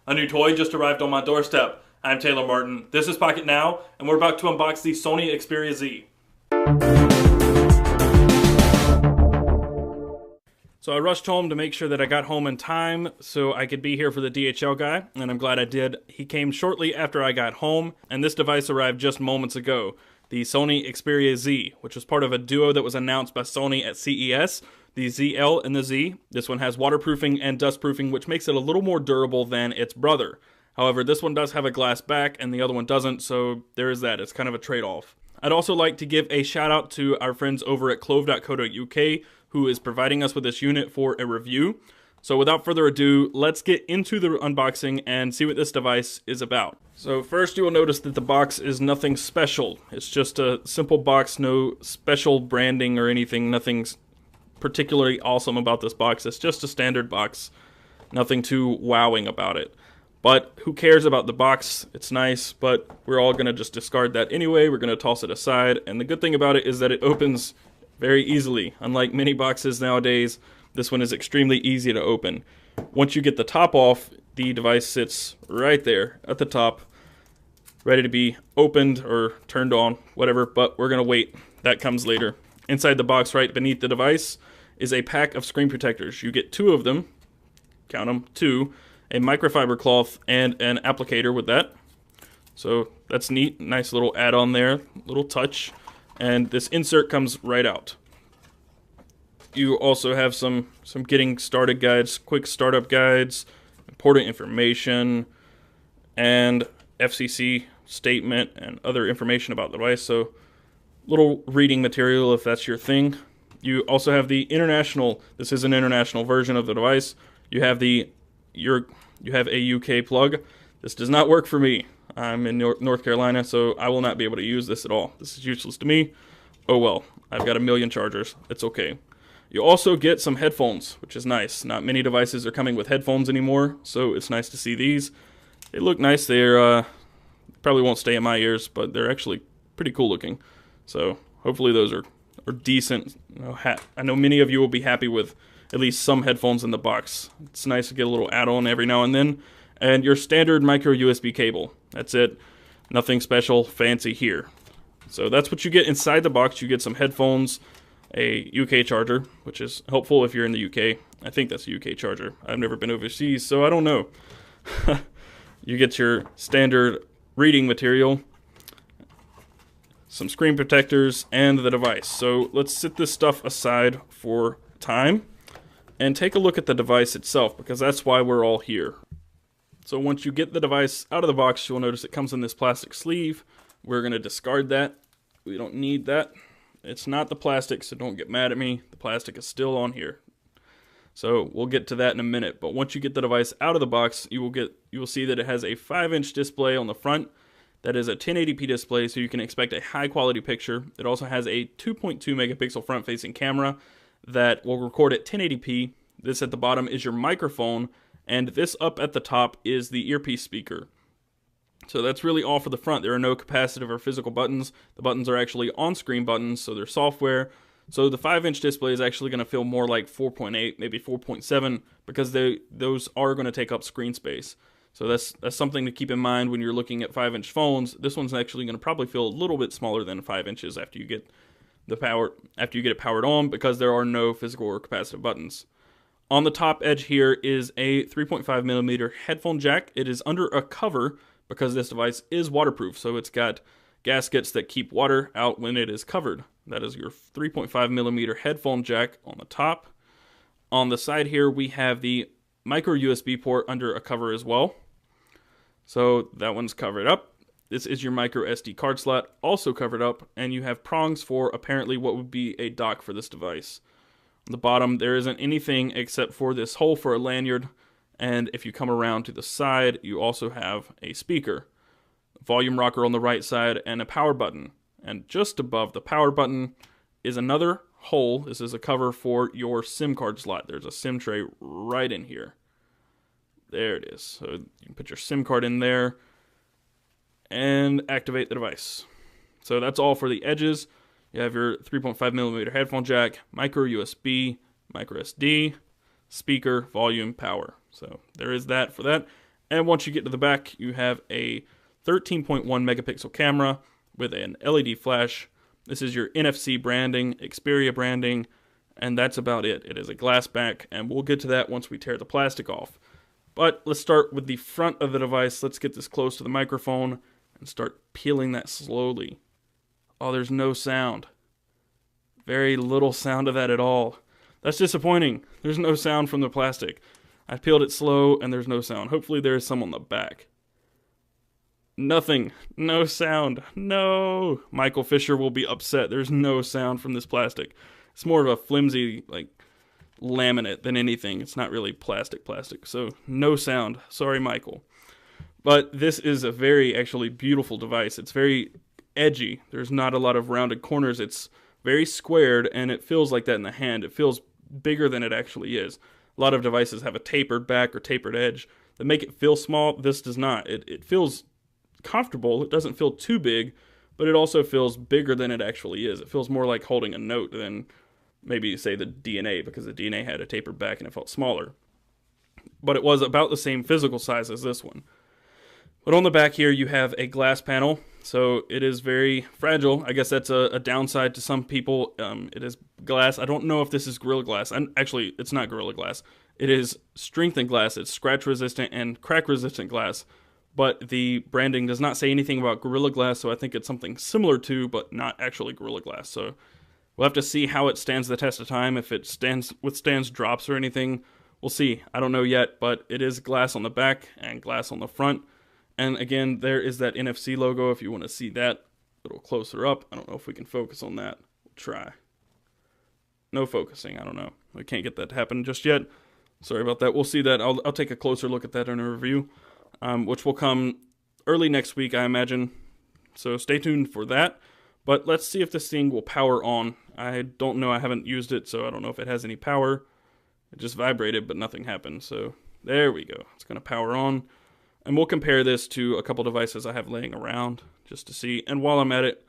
A new toy just arrived on my doorstep. I'm Taylor Martin. This is Pocket Now, and we're about to unbox the Sony Xperia Z. So I rushed home to make sure that I got home in time so I could be here for the DHL guy, and I'm glad I did. He came shortly after I got home, and this device arrived just moments ago. The Sony Xperia Z, which was part of a duo that was announced by Sony at CES, the ZL and the Z. This one has waterproofing and dustproofing, which makes it a little more durable than its brother. However, this one does have a glass back and the other one doesn't, so there is that. It's kind of a trade-off. I'd also like to give a shout out to our friends over at clove.co.uk who is providing us with this unit for a review. So without further ado, let's get into the unboxing and see what this device is about. So first you will notice that the box is nothing special. It's just a simple box, no special branding or anything, nothing particularly awesome about this box. It's just a standard box, nothing too wowing about it. But who cares about the box? It's nice, but we're all gonna just discard that anyway. We're gonna toss it aside. And the good thing about it is that it opens very easily. Unlike many boxes nowadays, this one is extremely easy to open. Once you get the top off, the device sits right there at the top, ready to be opened or turned on, whatever, but we're gonna wait. That comes later. Inside the box right beneath the device is a pack of screen protectors. You get 2 of them, count them, 2, a microfiber cloth and an applicator with that. So that's neat, nice little add-on there, little touch. And this insert comes right out. You also have some getting started guides, quick startup guides, important information, and FCC statement and other information about the device. So little reading material if that's your thing. You also have the international, this is an international version of the device. You have a UK plug. This does not work for me. I'm in North Carolina, so I will not be able to use this at all. This is useless to me. Oh well, I've got a million chargers. It's okay. You also get some headphones, which is nice. Not many devices are coming with headphones anymore, so it's nice to see these. They look nice. They're probably won't stay in my ears, but they're actually pretty cool looking. So hopefully those are decent. I know many of you will be happy with at least some headphones in the box. It's nice to get a little add-on every now and then. And your standard micro USB cable. That's it. Nothing special, fancy here. So that's what you get inside the box. You get some headphones, a UK charger, which is helpful if you're in the UK. I think that's a UK charger. I've never been overseas, so I don't know. You get your standard reading material, some screen protectors, and the device. So let's set this stuff aside for time and take a look at the device itself, because that's why we're all here. So once you get the device out of the box, you'll notice it comes in this plastic sleeve. We're going to discard that. We don't need that. It's not the plastic, so don't get mad at me. The plastic is still on here. So we'll get to that in a minute. But once you get the device out of the box, you will see that it has a 5-inch display on the front. That is a 1080p display, so you can expect a high quality picture. It also has a 2.2 megapixel front-facing camera that will record at 1080p. This at the bottom is your microphone, and this up at the top is the earpiece speaker. So that's really all for the front. There are no capacitive or physical buttons. The buttons are actually on-screen buttons, so they're software. So the 5-inch display is actually going to feel more like 4.8, maybe 4.7, because those are going to take up screen space. So that's something to keep in mind when you're looking at 5-inch phones. This one's actually going to probably feel a little bit smaller than 5 inches after you get it powered on, because there are no physical or capacitive buttons. On the top edge here is a 3.5 millimeter headphone jack. It is under a cover because this device is waterproof, so it's got gaskets that keep water out when it is covered. That is your 3.5 millimeter headphone jack on the top. On the side here, we have the micro USB port under a cover as well. So that one's covered up. This is your micro SD card slot, also covered up, and you have prongs for apparently what would be a dock for this device. On the bottom, there isn't anything except for this hole for a lanyard, and if you come around to the side, you also have a speaker, a volume rocker on the right side, and a power button. And just above the power button is another hole. This is a cover for your SIM card slot. There's a SIM tray right in here. There it is. So you can put your SIM card in there and activate the device. So that's all for the edges. You have your 3.5 millimeter headphone jack, micro USB, micro SD, speaker, volume, power. So there is that for that. And once you get to the back, you have a 13.1 megapixel camera with an LED flash. This is your NFC branding, Xperia branding, and that's about it. It is a glass back, and we'll get to that once we tear the plastic off. But let's start with the front of the device. Let's get this close to the microphone and start peeling that slowly. Oh, there's no sound. Very little sound of that at all. That's disappointing. There's no sound from the plastic. I peeled it slow and there's no sound. Hopefully there's some on the back. Nothing. No sound. No. Michael Fisher will be upset. There's no sound from this plastic. It's more of a flimsy, like, laminate than anything. It's not really plastic. So, no sound. Sorry, Michael. But this is a very, actually, beautiful device. It's very edgy. There's not a lot of rounded corners. It's very squared, and it feels like that in the hand. It feels bigger than it actually is. A lot of devices have a tapered back or tapered edge that make it feel small. This does not. It feels comfortable. It doesn't feel too big, but it also feels bigger than it actually is. It feels more like holding a note than maybe, say, the DNA, because the DNA had a tapered back and it felt smaller. But it was about the same physical size as this one. But on the back here, you have a glass panel, so it is very fragile. I guess that's a downside to some people. It is glass. I don't know if this is Gorilla Glass. Actually, it's not Gorilla Glass. It is strengthened glass. It's scratch-resistant and crack-resistant glass. But the branding does not say anything about Gorilla Glass, so I think it's something similar to, but not actually Gorilla Glass. So we'll have to see how it stands the test of time, if it withstands drops or anything. We'll see. I don't know yet, but it is glass on the back and glass on the front. And again, there is that NFC logo if you want to see that a little closer up. I don't know if we can focus on that. We'll try. No focusing. I don't know. We can't get that to happen just yet. Sorry about that. We'll see that. I'll take a closer look at that in a review. Which will come early next week, I imagine. So stay tuned for that. But let's see if this thing will power on. I don't know. I haven't used it, so I don't know if it has any power. It just vibrated, but nothing happened. So there we go. It's going to power on. And we'll compare this to a couple devices I have laying around just to see. And while I'm at it,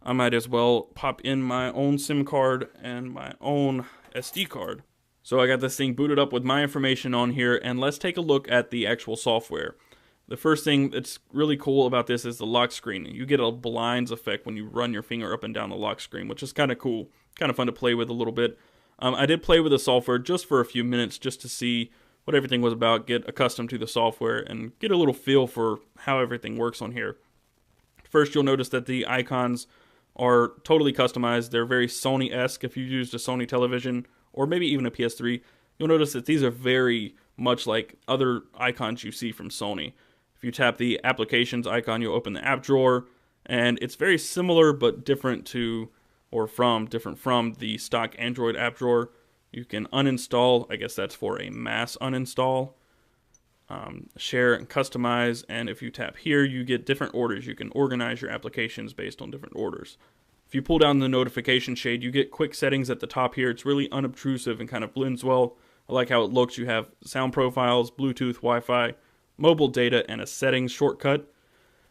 I might as well pop in my own SIM card and my own SD card. So I got this thing booted up with my information on here, and let's take a look at the actual software. The first thing that's really cool about this is the lock screen. You get a blinds effect when you run your finger up and down the lock screen, which is kind of cool. Kind of fun to play with a little bit. I did play with the software just for a few minutes just to see what everything was about, get accustomed to the software, and get a little feel for how everything works on here. First, you'll notice that the icons are totally customized. They're very Sony-esque. If you used a Sony television, or maybe even a PS3, you'll notice that these are very much like other icons you see from Sony. If you tap the applications icon, you'll open the app drawer, and it's very similar but different to, or different from the stock Android app drawer. You can uninstall, I guess that's for a mass uninstall, share and customize, and if you tap here, you get different orders. You can organize your applications based on different orders. If you pull down the notification shade, you get quick settings at the top here. It's really unobtrusive and kind of blends well. I like how it looks. You have sound profiles, Bluetooth, Wi-Fi, mobile data, and a settings shortcut.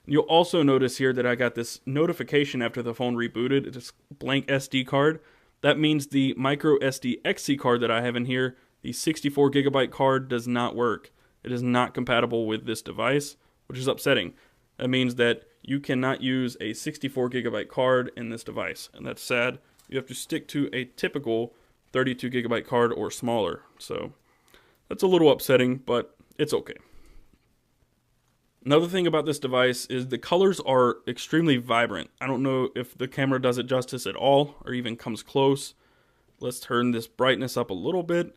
You'll also notice here that I got this notification after the phone rebooted. It's a blank SD card. That means the micro SD XC card that I have in here, the 64 gigabyte card, does not work. It is not compatible with this device, which is upsetting. That means that you cannot use a 64 gigabyte card in this device, and that's sad. You have to stick to a typical 32 gigabyte card or smaller. So that's a little upsetting, but it's okay. Another thing about this device is the colors are extremely vibrant. I don't know if the camera does it justice at all or even comes close. Let's turn this brightness up a little bit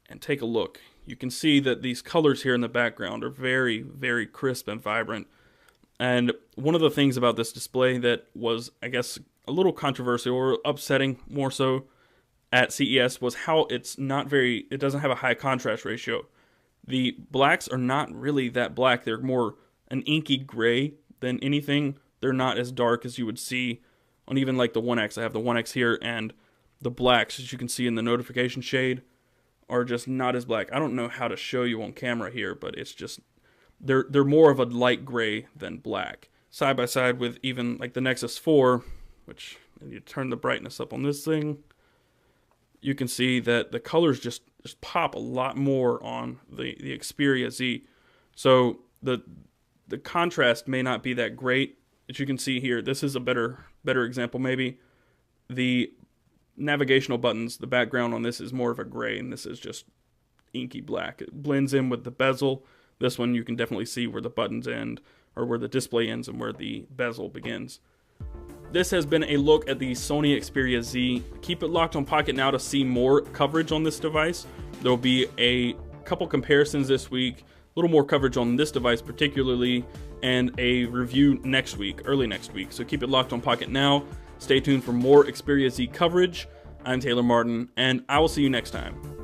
and take a look. You can see that these colors here in the background are very, very crisp and vibrant. And one of the things about this display that was, I guess, a little controversial or upsetting more so at CES was how it doesn't have a high contrast ratio. The blacks are not really that black. They're more an inky gray than anything. They're not as dark as you would see on even like the 1X. I have the 1X here, and the blacks, as you can see in the notification shade, are just not as black. I don't know how to show you on camera here, but it's just, they're more of a light gray than black. Side by side with even like the Nexus 4, which, and you turn the brightness up on this thing, you can see that the colors just pop a lot more on the Xperia Z. So the contrast may not be that great. As you can see here, this is a better example maybe. The navigational buttons, the background on this is more of a gray, and this is just inky black. It blends in with the bezel. This one you can definitely see where the buttons end, or where the display ends and where the bezel begins. This has been a look at the Sony Xperia Z. Keep it locked on Pocket Now to see more coverage on this device. There will be a couple comparisons this week, a little more coverage on this device particularly, and a review next week, early next week. So keep it locked on Pocket Now. Stay tuned for more Xperia Z coverage. I'm Taylor Martin, and I will see you next time.